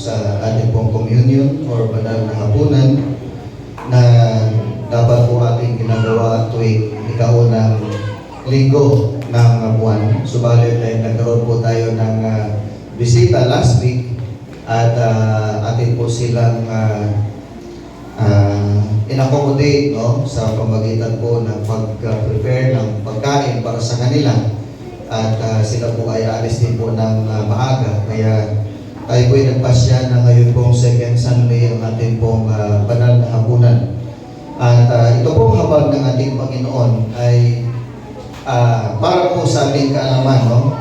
sa ating pong communion or banal na hapunan na dapat po ating ginagawa tuwing ikaunang linggo ng buwan. Subalit ay nagkaroon po tayo ng bisita last week at atin po silang in-accommodate, no, sa pamagitan po ng pag-prepare ng pagkain para sa kanila. At sila po ay alis din po ng maaga. Kaya tayo po ay nagpasya na ngayon pong second Sunday ang ating pong banal na hapunan. At ito pong habag ng ating Panginoon ay para po sa ating kaalaman, no,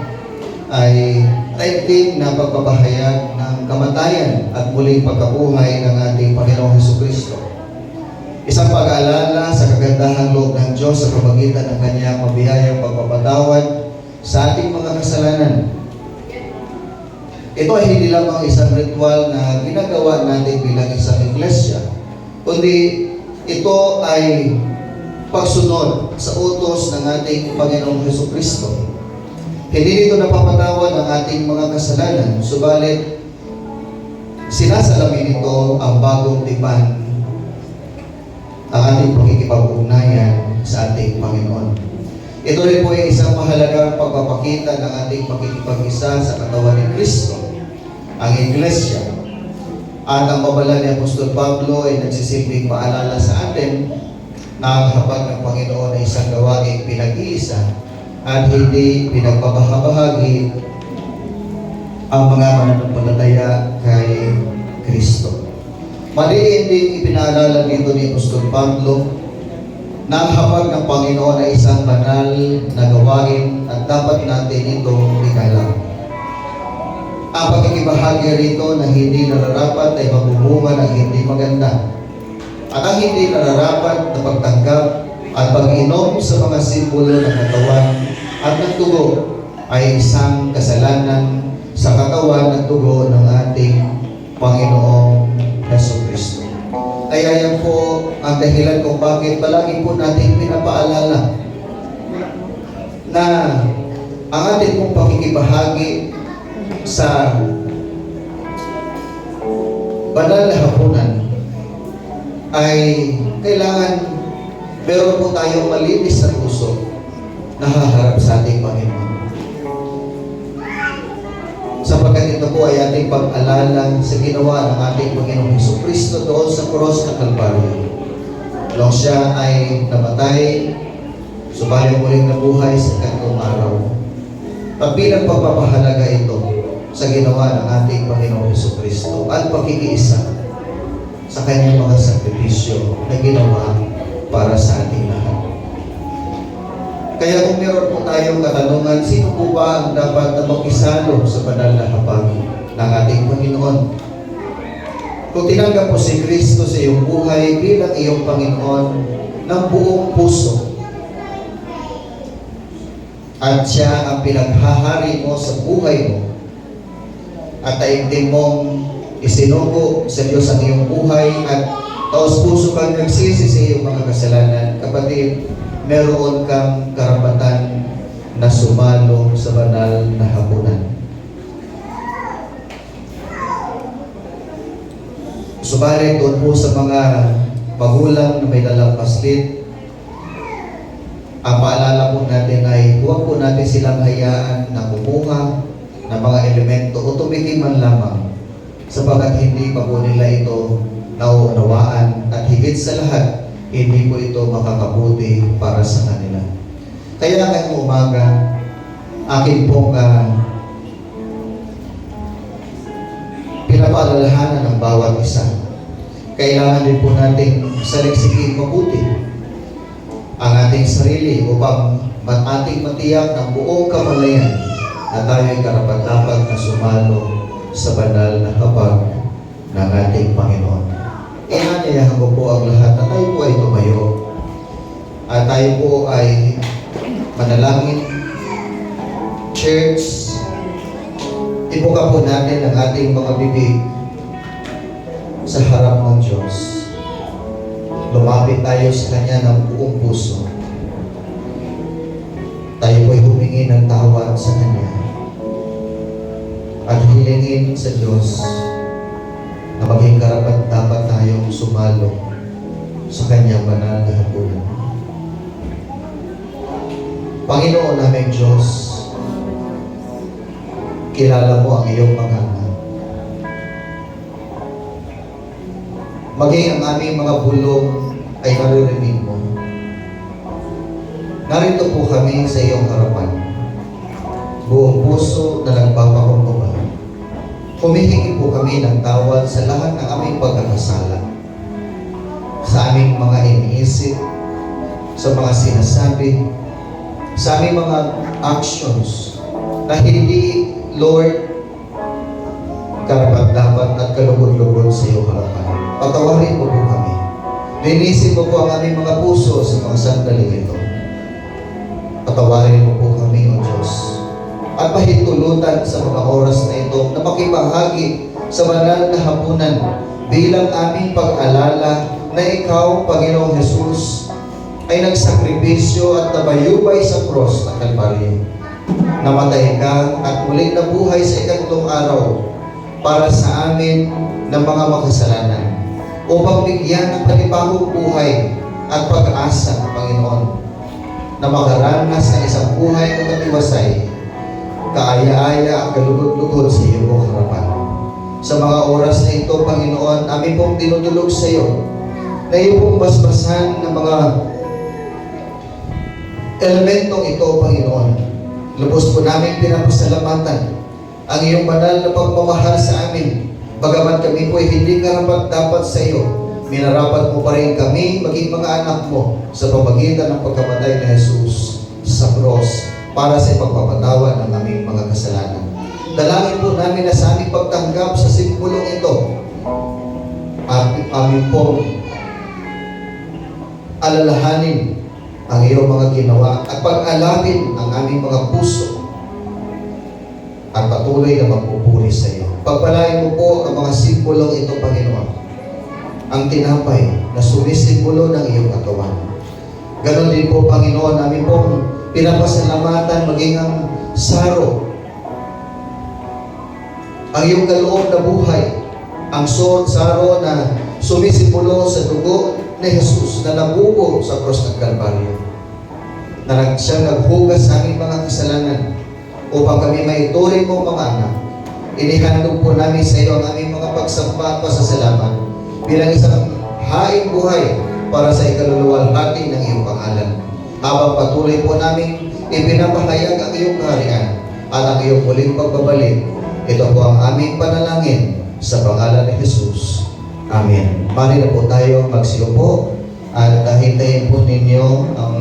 ay taimtim na pagpapahayag ng kamatayan at muling pagkabuhay ng ating Panginoong Hesukristo. Isang pag-aalala sa kagandahang loob ng Diyos sa pamagitan ng kanyang mabiyayang pagpapatawad sa ating mga kasalanan. Ito ay hindi lamang isang ritual na ginagawa natin bilang isang iglesia, kundi ito ay pagsunod sa utos ng ating Panginoong Hesukristo. Hindi nito napapatawad ang ating mga kasalanan, subalit sinasalamin nito ang bagong tipan, ang ating pakikipag-ugnayan sa ating Panginoon. Ito rin po ay isang mahalagang pagpapakita ng ating pakikipag-isa sa katawan ni Kristo, ang Iglesia. At ang babala ni Apostol Pablo ay nagsisilbing paalala sa atin na ang habag ng Panginoon ay isang gawaing pinag-iisa at hindi pinagpapahabahagi ang mga mananampalataya kay Kristo. Maliin din ipinaalala dito ni Apostol Pablo na ang habag ng Panginoon ay isang banal na gawain at dapat natin itong igalang. Ang pagkikibahagi rito na hindi nararapat ay magbubunga ng hindi maganda. At ang hindi nararapat na pagtanggap at pag-inom sa mga simbolo ng katawan at ng dugo ay isang kasalanan sa katawan at dugo ng ating Panginoong Hesukristo. Kaya yan po ang dahilan kung bakit palagi po natin pinapaalala na ang ating pong pakikibahagi sa banal na hapunan ay kailangan meron po tayong malinis na puso na haharap sa ating Panginoon. Sapagkat ito po ay ating pag-alala sa ginawa ng ating Panginoong Hesukristo doon sa cross ng Kalbaryo. Nung siya ay namatay, subalit muling nabuhay sa ikatlong araw. At bilang pagpapahalaga ito sa ginawa ng ating Panginoong Hesukristo at pakikiisa sa kanyang mga sakripisyo na ginawa para sa ating lahat. Kaya kung meron po tayong katanungan, sino po ba ang dapat na makisalo sa banal na habag ng ating Panginoon? Kung tinanggap mo si Kristo sa iyong buhay bilang iyong Panginoon ng buong puso, at siya ang pinaghahari mo sa buhay mo, at taimtim mong isinugo sa Diyos ang iyong buhay at taos-puso kang nagsisi sa iyong mga kasalanan, kapatid, meron kang karapatan na sumalo sa banal na hapunan. Subalit doon po sa mga magulang na may dalang paslit, ang paalala po natin ay huwag po natin silang hayaan na kumuha ng mga elemento o tumikim man lamang, sapagkat hindi pa po nila ito nauunawaan at higit sa lahat, hindi po ito makakabuti para sa kanila. Kaya ngayong umaga, akin pong pinapaalalahanan ng bawat isa. Kailangan din po natin saliksikin mabuti ang ating sarili upang ating matiyak ng buong kamalayan na tayo ay karapat-dapat na sumalo sa banal na habag ng ating Panginoon. Inanyayahan ko po ang lahat na tayo po ay tumayo at tayo po ay manalangin. Church, ibuka po natin ang ating mga bibig sa harap ng Diyos. Lumapit tayo sa Kanya ng buong puso. Tayo po ay humingi ng tawad sa Kanya at hilingin sa Diyos na maging karapat dapat tayong sumalo sa kanyang banal na hapunan. Panginoon naming Diyos, kilala mo ang iyong mga anak. Maging ang aming mga bulong ay naririnig mo. Narito po kami sa iyong harapan. Buong puso na nagpapakumbaba. Humihingi po kami ng tawad sa lahat ng aming pagkakasala. Sa aming mga iniisip, sa mga sinasabi, sa aming mga actions na hindi, Lord, karapat-dapat at kalugod-lugod sa iyong harapan. Patawarin mo po kami. Linisin mo po ang aming mga puso sa mga sandaling ito. Patawarin mo po kami, O Diyos. At pahintulutan sa mga oras na ito na makibahagi sa banal na hapunan bilang aming pag-alala na Ikaw, Panginoong Jesus, ay nagsakripisyo at nabayubay sa cross ng Kalbaryo. Namatay ka at muling nabuhay sa ikatlong araw para sa amin ng mga makasalanan upang bigyan ng panibagong buhay at pag-asa ng Panginoon na makaranas ng isang buhay na matiwasay, kaaya-aya at kalugod-lugod sa iyong harapan. Sa mga oras na ito, Panginoon, amin pong dinudulog sa iyo na iyong pong basbasan ng mga elementong ito, Panginoon. Lubos po namin pinapasalamatan ang iyong banal na pagmamahal sa amin. Bagamat kami po ay hindi karapat-dapat sa iyo, minarapat mo pa rin kami maging mga anak mo sa pamagitan ng pagkamatay ni Jesus sa cross para sa ipagpapatawad ng aming mga kasalanan. Dalangin po namin na sa aming pagtanggap sa simbolong ito, amin po alalahanin ang iyong mga ginawa at pag-alapin ang aming mga puso at patuloy na magpupuri sa iyo. Pagpalain mo po ang mga simbolong ito, Panginoon. Ang tinapay na sumisimbolo ng iyong katawan. Ganon din po, Panginoon, namin pong pinapasalamatan maging ang saro, ang iyong kaloob na buhay, ang saro na sumisimbolo sa dugo ni Jesus na nabubo sa cross ng Kalbaryo, na siyang naghugas sa aming mga kasalanan upang kami maituring mo mga anak. Inihandog po namin sa iyo ang aming mga pagsamba at pasasalamat bilang isang haing buhay para sa ikaluluwalhati ng iyong pangalan. Habang patuloy po namin ipinapahayag ang iyong kaharian at ang iyong muling pagbabalik, ito po ang aming panalangin sa pangalan ni Jesus. Amen. Mari na po tayo magsiupo at hintayin po ninyo ang